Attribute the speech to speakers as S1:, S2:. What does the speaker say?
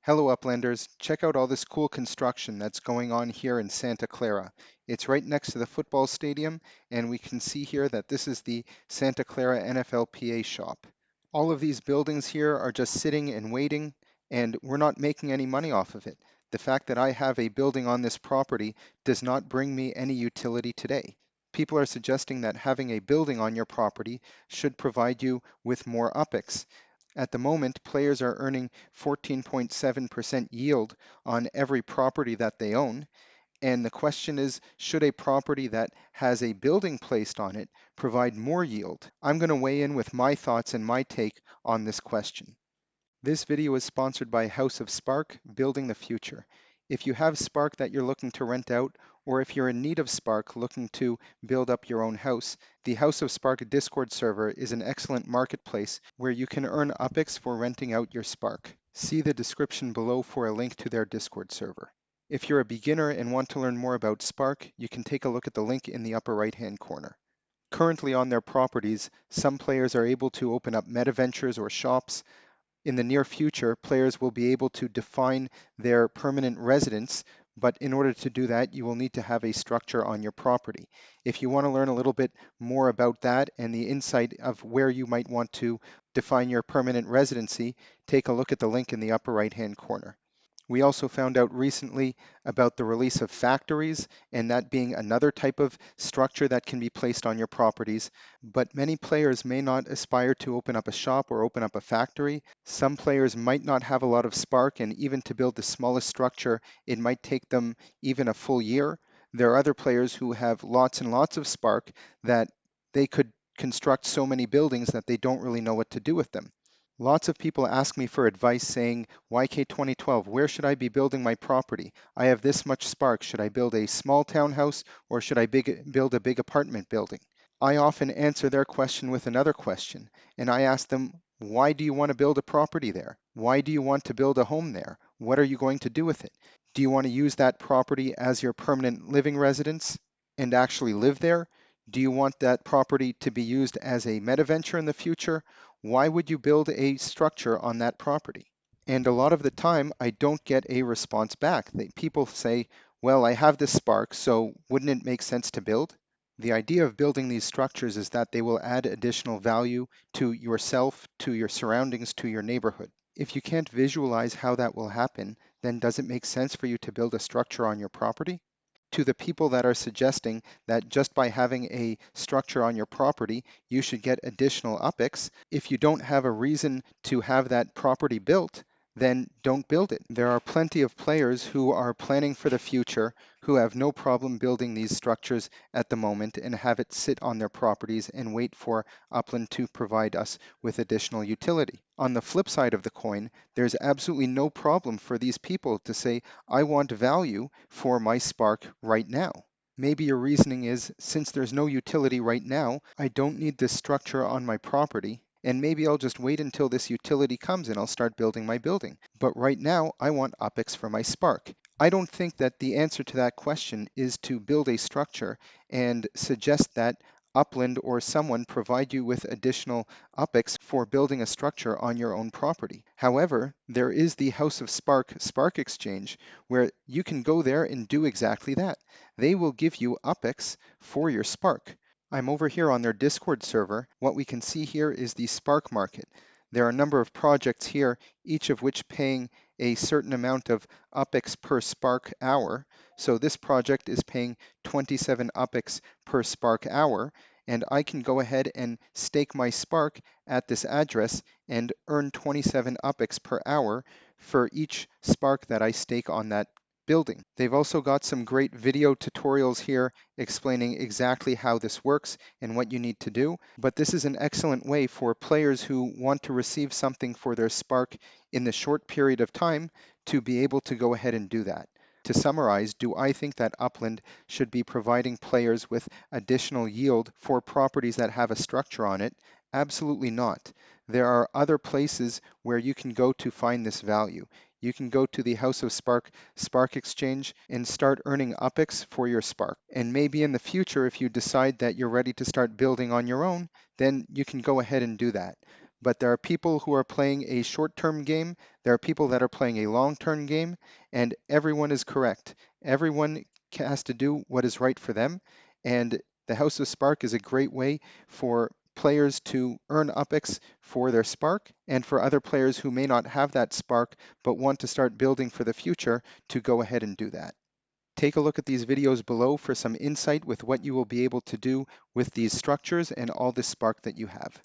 S1: Hello Uplanders, check out all this cool construction that's going on here in Santa Clara. It's right next to the football stadium, and we can see here that this is the Santa Clara NFLPA shop. All of these buildings here are just sitting and waiting, and we're not making any money off of it. The fact that I have a building on this property does not bring me any utility today. People are suggesting that having a building on your property should provide you with more UPX. At the moment, players are earning 14.7% yield on every property that they own. And the question is, should a property that has a building placed on it provide more yield? I'm going to weigh in with my thoughts and my take on this question. This video is sponsored by House of Spark, Building the Future. If you have Spark that you're looking to rent out, or if you're in need of Spark looking to build up your own house, the House of Spark Discord server is an excellent marketplace where you can earn UPX for renting out your Spark. See the description below for a link to their Discord server. If you're a beginner and want to learn more about Spark, you can take a look at the link in the upper right-hand corner. Currently on their properties, some players are able to open up meta ventures or shops. In the near future, players will be able to define their permanent residence, but in order to do that, you will need to have a structure on your property. If you want to learn a little bit more about that and the insight of where you might want to define your permanent residency, take a look at the link in the upper right-hand corner. We also found out recently about the release of factories, and that being another type of structure that can be placed on your properties. But many players may not aspire to open up a shop or open up a factory. Some players might not have a lot of spark, and even to build the smallest structure, it might take them even a full year. There are other players who have lots and lots of spark that they could construct so many buildings that they don't really know what to do with them. Lots of people ask me for advice saying, YK 2012, where should I be building my property? I have this much spark. Should I build a small townhouse or should I build a big apartment building? I often answer their question with another question, and I ask them, why do you want to build a property there? Why do you want to build a home there? What are you going to do with it? Do you want to use that property as your permanent living residence and actually live there? Do you want that property to be used as a meta venture in the future? Why would you build a structure on that property? And a lot of the time, I don't get a response back. People say, well, I have this spark, so wouldn't it make sense to build? The idea of building these structures is that they will add additional value to yourself, to your surroundings, to your neighborhood. If you can't visualize how that will happen, then does it make sense for you to build a structure on your property? To the people that are suggesting that just by having a structure on your property, you should get additional UPX. If you don't have a reason to have that property built, then don't build it. There are plenty of players who are planning for the future who have no problem building these structures at the moment and have it sit on their properties and wait for Upland to provide us with additional utility. On the flip side of the coin, there's absolutely no problem for these people to say, I want value for my spark right now. Maybe your reasoning is, since there's no utility right now, I don't need this structure on my property, and maybe I'll just wait until this utility comes and I'll start building my building. But right now, I want UPX for my spark. I don't think that the answer to that question is to build a structure and suggest that Upland or someone provide you with additional UPX for building a structure on your own property. However, there is the House of Spark Exchange where you can go there and do exactly that. They will give you UPX for your Spark. I'm over here on their Discord server. What we can see here is the Spark market. There are a number of projects here, each of which paying a certain amount of UPX per Spark hour. So this project is paying 27 UPX per Spark hour, and I can go ahead and stake my Spark at this address and earn 27 UPX per hour for each Spark that I stake on that building. They've also got some great video tutorials here explaining exactly how this works and what you need to do. But this is an excellent way for players who want to receive something for their Spark in the short period of time to be able to go ahead and do that. To summarize, do I think that Upland should be providing players with additional yield for properties that have a structure on it? Absolutely not. There are other places where you can go to find this value. You can go to the House of Spark Exchange and start earning UPX for your Spark. And maybe in the future, if you decide that you're ready to start building on your own, then you can go ahead and do that. but there are people who are playing a short-term game, there are people that are playing a long-term game, and everyone is correct. Everyone has to do what is right for them, and the House of Spark is a great way for players to earn UPX for their Spark, and for other players who may not have that Spark but want to start building for the future to go ahead and do that. Take a look at these videos below for some insight with what you will be able to do with these structures and all this Spark that you have.